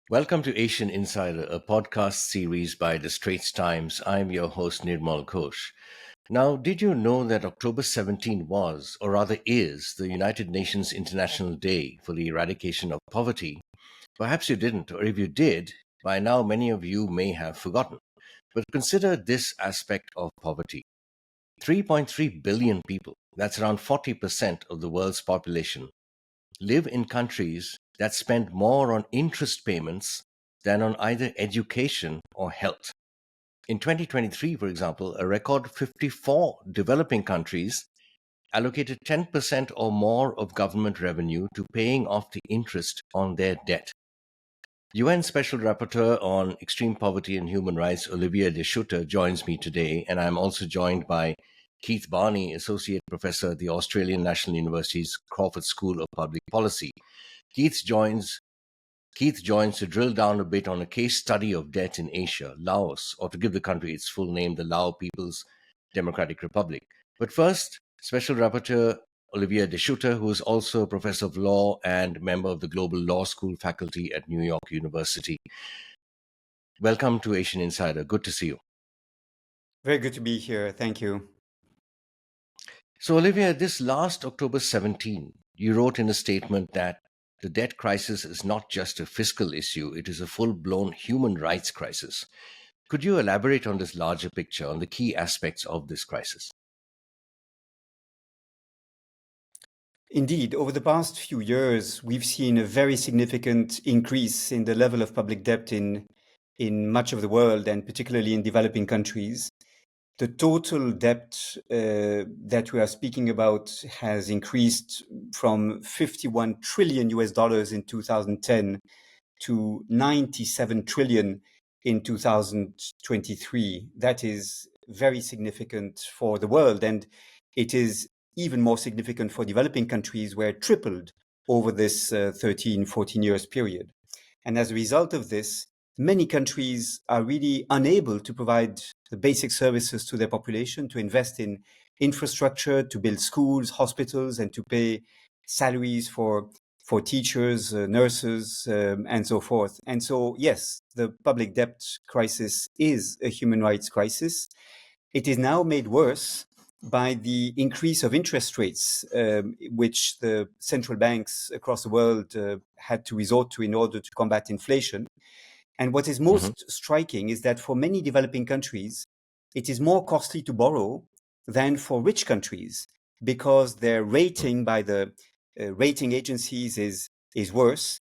Welcome to Asian Insider, a podcast series by the Straits Times. I'm your host, Nirmal Ghosh. Now, did you know that October 17 was, or rather is, the United Nations International Day for the Eradication of Poverty? Perhaps you didn't, or if you did, by now many of you may have forgotten. But consider this aspect of poverty. 3.3 billion people, that's around 40% of the world's population, live in countries that spend more on interest payments than on either education or health. In 2023, for example, a record 54 developing countries allocated 10% or more of government revenue to paying off the interest on their debt. UN Special Rapporteur on Extreme Poverty and Human Rights, Olivier de Schutter, joins me today, and I'm also joined by Keith Barney, Associate Professor at the Australian National University's Crawford School of Public Policy. Keith joins to drill down a bit on a case study of debt in Asia, Laos, or to give the country its full name, the Lao People's Democratic Republic. But first, Special Rapporteur Olivier de Schutter, who is also a professor of law and member of the Global Law School faculty at New York University. Welcome to Asian Insider. Good to see you. Very good to be here. Thank you. So, Olivier, this last October 17, you wrote in a statement that the debt crisis is not just a fiscal issue, it is a full-blown human rights crisis. Could you elaborate on this larger picture, on the key aspects of this crisis? Indeed, over the past few years, we've seen a very significant increase in the level of public debt in much of the world, and particularly in developing countries. The total debt that we are speaking about has increased from 51 trillion US dollars in 2010 to 97 trillion in 2023. That is very significant for the world, and it is even more significant for developing countries, where it tripled over this 13, 14 years period. And as a result of this, many countries are really unable to provide the basic services to their population, to invest in infrastructure, to build schools, hospitals, and to pay salaries for teachers, nurses, and so forth. And so, yes, the public debt crisis is a human rights crisis. It is now made worse by the increase of interest rates, which the central banks across the world had to resort to in order to combat inflation. And what is most striking is that for many developing countries, it is more costly to borrow than for rich countries, because their rating by the rating agencies is worse.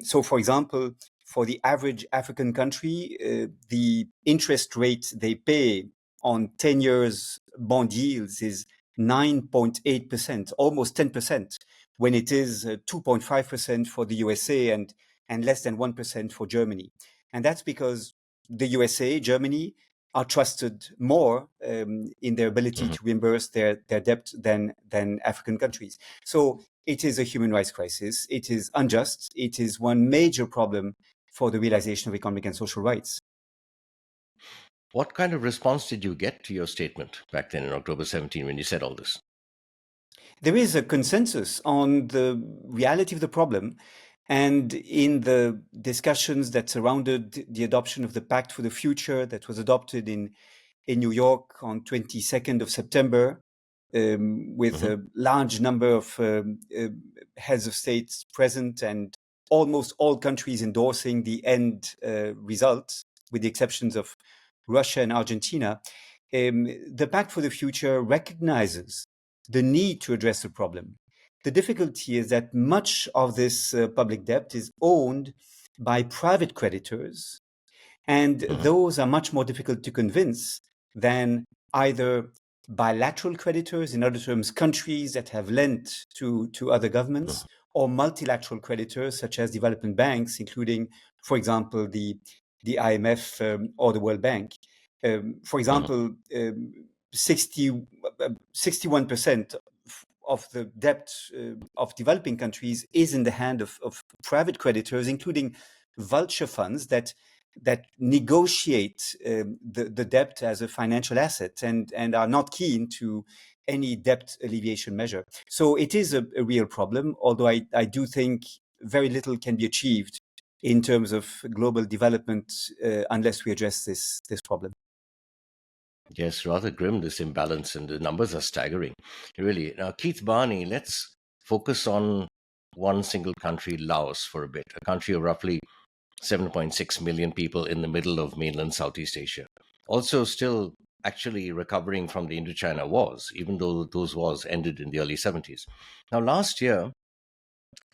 So, for example, for the average African country, the interest rate they pay on 10 years bond yields is 9.8%, almost 10%, when it is 2.5% for the USA and less than 1% for Germany. And that's because the USA, Germany, are trusted more in their ability to reimburse their debt than African countries. So it is a human rights crisis. It is unjust. It is one major problem for the realization of economic and social rights. What kind of response did you get to your statement back then in October 17 when you said all this? There is a consensus on the reality of the problem. And in the discussions that surrounded the adoption of the Pact for the Future that was adopted in New York on 22nd of September, with a large number of heads of states present and almost all countries endorsing the end result, with the exceptions of Russia and Argentina, the Pact for the Future recognizes the need to address the problem. The difficulty is that much of this public debt is owned by private creditors, and those are much more difficult to convince than either bilateral creditors, in other terms, countries that have lent to other governments, or multilateral creditors, such as development banks, including, for example, the IMF or the World Bank. For example, 61% of the debt of developing countries is in the hand of private creditors, including vulture funds that negotiate the debt as a financial asset and are not keen to any debt alleviation measure. So it is a real problem, although I do think very little can be achieved in terms of global development unless we address this problem. Yes, rather grim, this imbalance, and the numbers are staggering. Really. Now, Keith Barney, let's focus on one single country, Laos, for a bit, a country of roughly 7.6 million people in the middle of mainland Southeast Asia. Also, still actually recovering from the Indochina wars, even though those wars ended in the early 70s. Now, last year,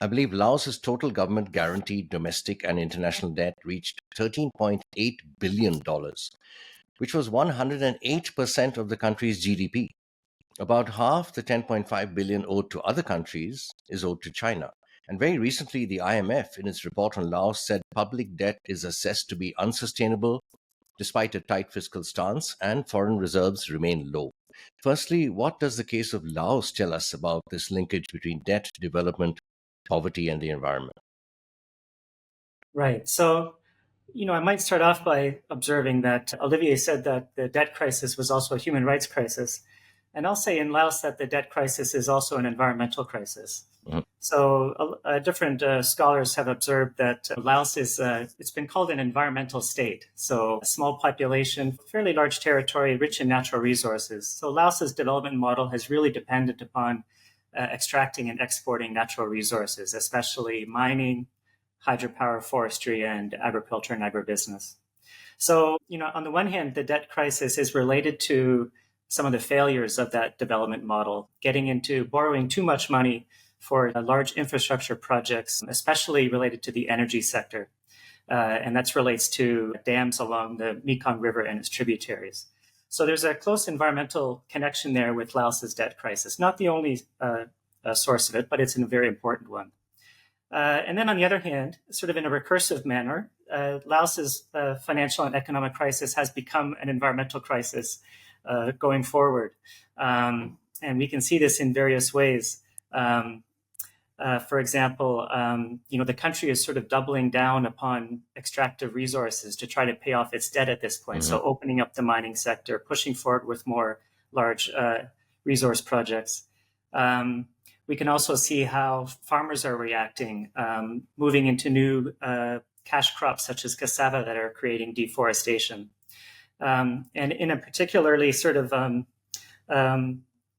I believe Laos's total government guaranteed domestic and international debt reached $13.8 billion, which was 108% of the country's GDP. About half the 10.5 billion owed to other countries is owed to China. And very recently, the IMF, in its report on Laos, said public debt is assessed to be unsustainable despite a tight fiscal stance, and foreign reserves remain low. Firstly, what does the case of Laos tell us about this linkage between debt, development, poverty, and the environment? Right. So, I might start off by observing that Olivier said that the debt crisis was also a human rights crisis. And I'll say in Laos that the debt crisis is also an environmental crisis. Mhm. So different scholars have observed that Laos it's been called an environmental state. So a small population, fairly large territory, rich in natural resources. So Laos's development model has really depended upon extracting and exporting natural resources, especially mining, hydropower, forestry, and agriculture and agribusiness. So, on the one hand, the debt crisis is related to some of the failures of that development model, getting into borrowing too much money for large infrastructure projects, especially related to the energy sector. And that relates to dams along the Mekong River and its tributaries. So there's a close environmental connection there with Laos's debt crisis. Not the only source of it, but it's a very important one. And then on the other hand, sort of in a recursive manner, Laos's financial and economic crisis has become an environmental crisis going forward. And we can see this in various ways. For example, the country is sort of doubling down upon extractive resources to try to pay off its debt at this point. Mm-hmm. So opening up the mining sector, pushing forward with more large resource projects. We can also see how farmers are reacting, moving into new cash crops such as cassava that are creating deforestation. And in a particularly sort of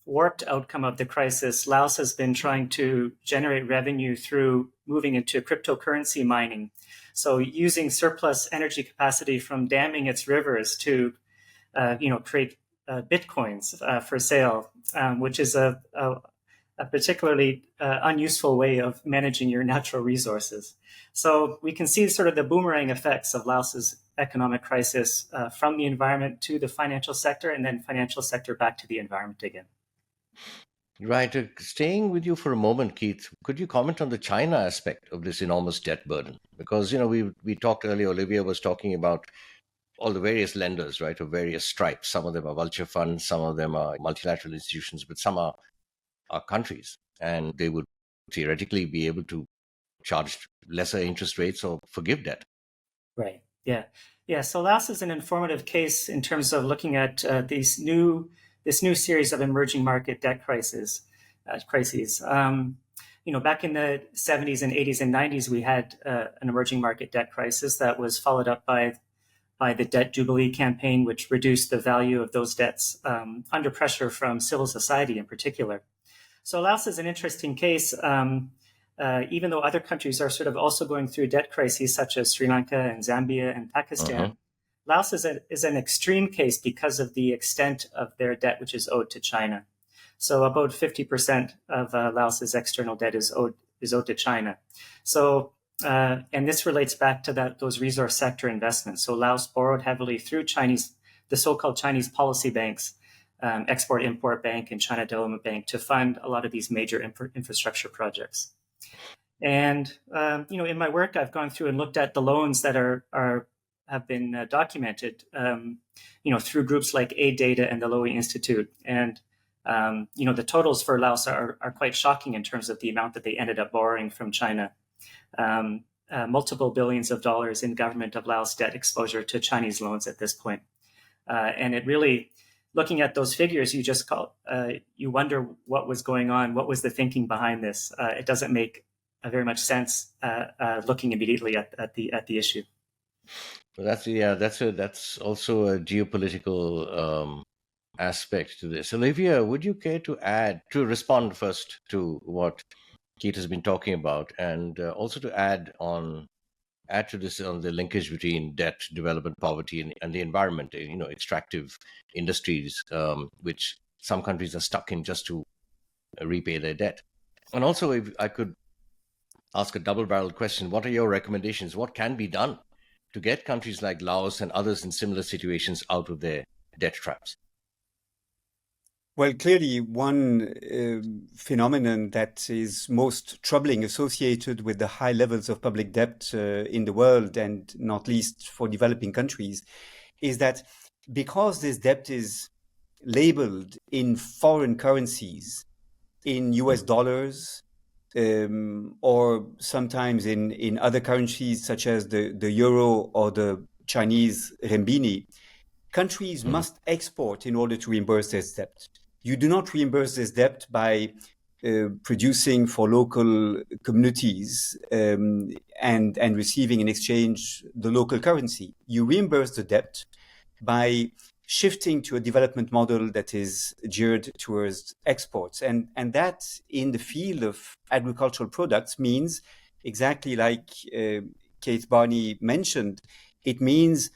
warped outcome of the crisis, Laos has been trying to generate revenue through moving into cryptocurrency mining. So using surplus energy capacity from damming its rivers to, create bitcoins for sale, which is a particularly unuseful way of managing your natural resources. So we can see sort of the boomerang effects of Laos's economic crisis from the environment to the financial sector, and then financial sector back to the environment again. Right. Staying with you for a moment, Keith, could you comment on the China aspect of this enormous debt burden? Because, we talked earlier, Olivia was talking about all the various lenders, right, of various stripes. Some of them are vulture funds, some of them are multilateral institutions, but some are countries, and they would theoretically be able to charge lesser interest rates or forgive debt. Right. Yeah. Yeah. So Laos is an informative case in terms of looking at this new series of emerging market debt crises. Back in the 70s and 80s and 90s, we had an emerging market debt crisis that was followed up by the Debt Jubilee campaign, which reduced the value of those debts under pressure from civil society in particular. So Laos is an interesting case, even though other countries are sort of also going through debt crises, such as Sri Lanka and Zambia and Pakistan. Uh-huh. Laos is an extreme case because of the extent of their debt, which is owed to China. So about 50% of Laos's external debt is owed to China. So and this relates back to those resource sector investments. So Laos borrowed heavily through the so-called Chinese policy banks, Export-Import Bank and China Development Bank, to fund a lot of these major infrastructure projects. And in my work, I've gone through and looked at the loans that have been documented, through groups like Aid Data and the Lowy Institute. And the totals for Laos are quite shocking in terms of the amount that they ended up borrowing from China. Multiple billions of dollars in government of Laos debt exposure to Chinese loans at this point. And it really, looking at those figures, you wonder what was going on, what was the thinking behind this. It doesn't make very much sense looking immediately at the issue. Well, that's also a geopolitical aspect to this. Olivia, would you care to respond first to what Keith has been talking about, and also to add to this on the linkage between debt, development, poverty, and the environment? Extractive industries, which some countries are stuck in just to repay their debt. And also, if I could ask a double-barreled question, what are your recommendations? What can be done to get countries like Laos and others in similar situations out of their debt traps? Well, clearly, one phenomenon that is most troubling associated with the high levels of public debt in the world, and not least for developing countries, is that because this debt is labeled in foreign currencies, in US dollars, or sometimes in other currencies such as the euro or the Chinese renminbi, countries Mhm. must export in order to reimburse this debt. You do not reimburse this debt by producing for local communities and receiving in exchange the local currency. You reimburse the debt by shifting to a development model that is geared towards exports. And that in the field of agricultural products means exactly like Kate Barney mentioned, it means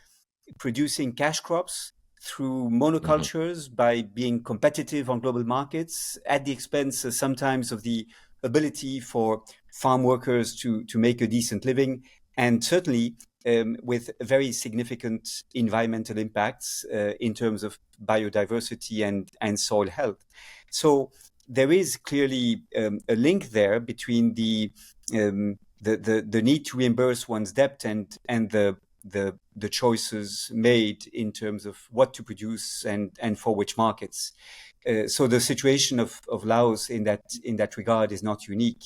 producing cash crops through Mhm. monocultures by being competitive on global markets at the expense sometimes of the ability for farm workers to make a decent living, and certainly with very significant environmental impacts in terms of biodiversity and soil health. So there is clearly a link there between the need to reimburse one's debt and the choices made in terms of what to produce and for which markets. So the situation of Laos in that regard is not unique.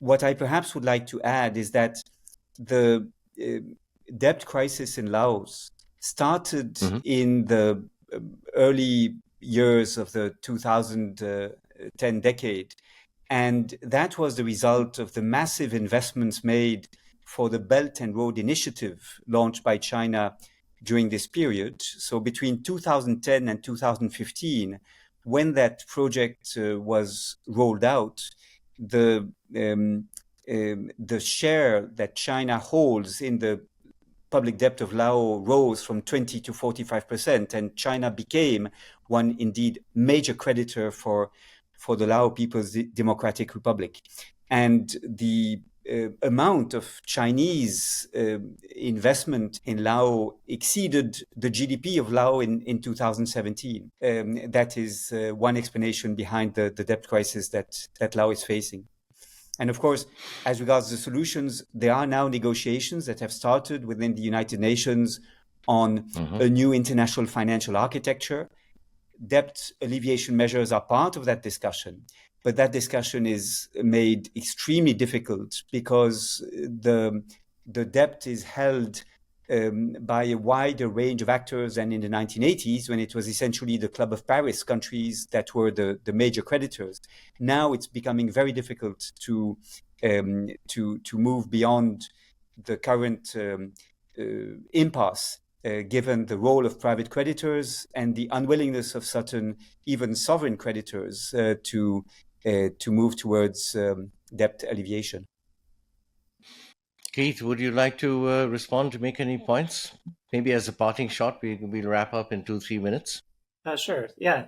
What I perhaps would like to add is that the uh, debt crisis in Laos started Mhm. in the early years of the 2010 decade. And that was the result of the massive investments made for the Belt and Road Initiative launched by China during this period. So between 2010 and 2015, when that project was rolled out, the the share that China holds in the public debt of Laos rose from 20 to 45%, and China became one indeed major creditor for the Lao People's Democratic Republic. And the amount of Chinese investment in Laos exceeded the GDP of Laos in 2017. That is one explanation behind the debt crisis that Laos is facing. And of course, as regards the solutions, there are now negotiations that have started within the United Nations on Mhm. a new international financial architecture. Debt alleviation measures are part of that discussion, but that discussion is made extremely difficult because the debt is held by a wider range of actors than in the 1980s, when it was essentially the Club of Paris countries that were the major creditors. Now it's becoming very difficult to move beyond the current impasse, given the role of private creditors and the unwillingness of certain, even sovereign creditors, to move towards debt alleviation. Keith, would you like to respond to make any points? Maybe as a parting shot, we'll wrap up in 2-3 minutes. Sure. Yeah.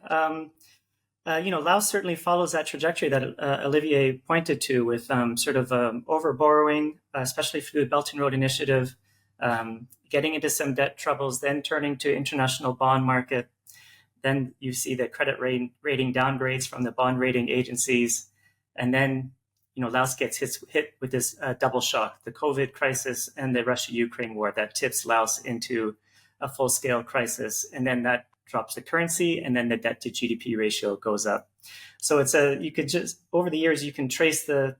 Laos certainly follows that trajectory that Olivier pointed to, with sort of over borrowing, especially through the Belt and Road Initiative, getting into some debt troubles, then turning to international bond market. Then you see the credit rating downgrades from the bond rating agencies, and then Laos gets hit with this double shock: the COVID crisis and the Russia-Ukraine war that tips Laos into a full-scale crisis, and then that drops the currency, and then the debt to GDP ratio goes up. So you could just, over the years, you can trace the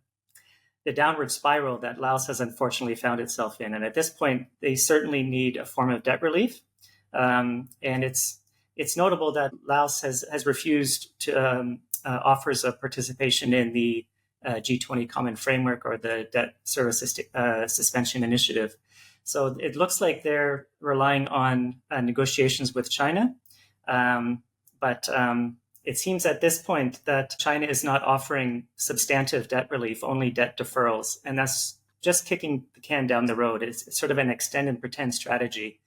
downward spiral that Laos has unfortunately found itself in. And at this point, they certainly need a form of debt relief. And it's notable that Laos has refused to offers of participation in the G20 Common Framework or the Debt Service Suspension Initiative. So it looks like they're relying on negotiations with China. But it seems at this point that China is not offering substantive debt relief, only debt deferrals. And that's just kicking the can down the road. It's sort of an extend and pretend strategy.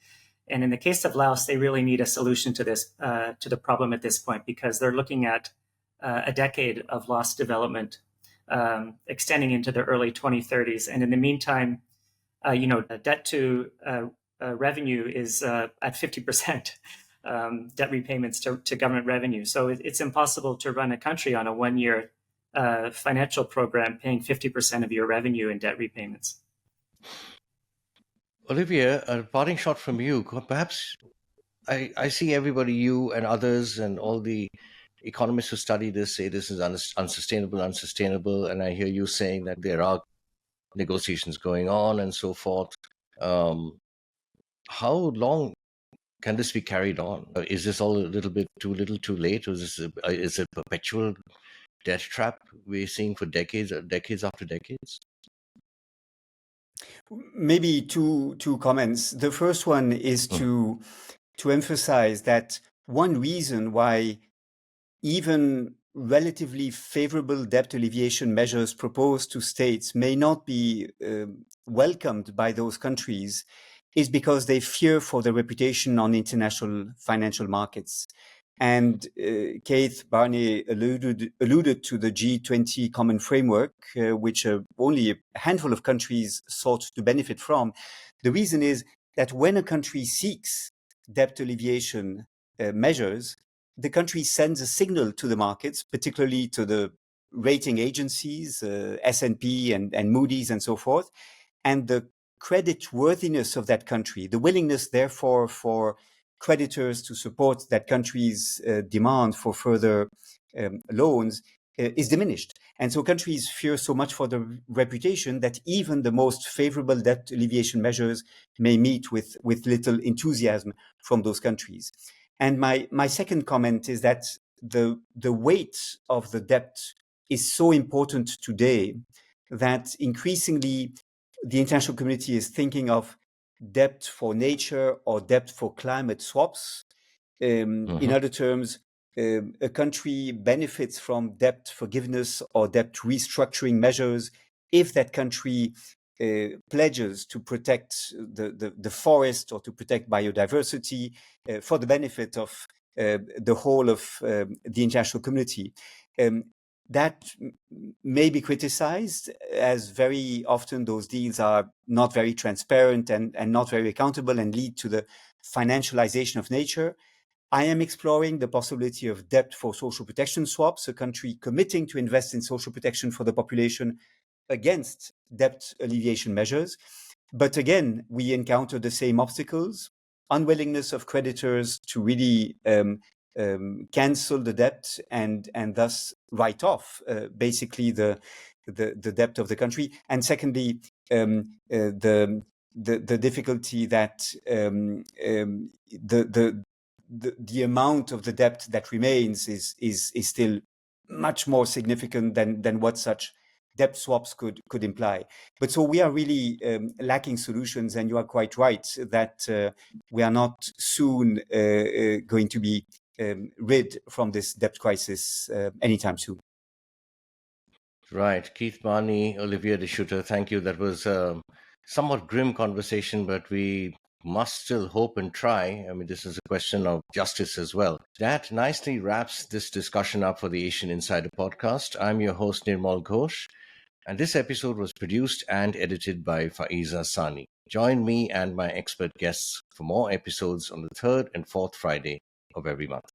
And in the case of Laos, they really need a solution to this, to the problem at this point, because they're looking at a decade of lost development extending into the early 2030s. And in the meantime, debt to revenue is at 50%. Debt repayments to government revenue. So it's impossible to run a country on a one-year financial program paying 50% of your revenue in debt repayments. Olivia, a parting shot from you. Perhaps I see everybody, you and others, and all the economists who study this say this is unsustainable. And I hear you saying that there are negotiations going on and so forth. How long can this be carried on? Is this all a little bit too little, too late? Or is it a perpetual debt trap we're seeing for decades after decades? Maybe two comments. The first one is to emphasize that one reason why even relatively favorable debt alleviation measures proposed to states may not be welcomed by those countries is because they fear for their reputation on international financial markets. And Keith Barney alluded to the G20 Common Framework, which only a handful of countries sought to benefit from. The reason is that when a country seeks debt alleviation measures, the country sends a signal to the markets, particularly to the rating agencies, S&P and Moody's and so forth, and the credit worthiness of that country, the willingness, therefore, for creditors to support that country's demand for further loans is diminished. And so countries fear so much for their reputation that even the most favorable debt alleviation measures may meet with little enthusiasm from those countries. And my second comment is that the weight of the debt is so important today that increasingly the international community is thinking of debt for nature or debt for climate swaps. In other terms, a country benefits from debt forgiveness or debt restructuring measures if that country pledges to protect the forest or to protect biodiversity for the benefit of the whole of the international community. That may be criticized, as very often those deals are not very transparent and not very accountable and lead to the financialization of nature. I am exploring the possibility of debt for social protection swaps, a country committing to invest in social protection for the population against debt alleviation measures. But again, we encounter the same obstacles, unwillingness of creditors to really cancel the debt and thus write off basically the debt of the country. And secondly, the difficulty that the amount of the debt that remains is still much more significant than what such debt swaps could imply. But so we are really lacking solutions, and you are quite right that we are not soon going to be rid from this debt crisis anytime soon. Right. Keith Barney, Olivier de Schutter, thank you. That was a somewhat grim conversation, but we must still hope and try. I mean, this is a question of justice as well. That nicely wraps this discussion up for the Asian Insider podcast. I'm your host, Nirmal Ghosh, and this episode was produced and edited by Faiza Sani. Join me and my expert guests for more episodes on the third and fourth Friday of every month.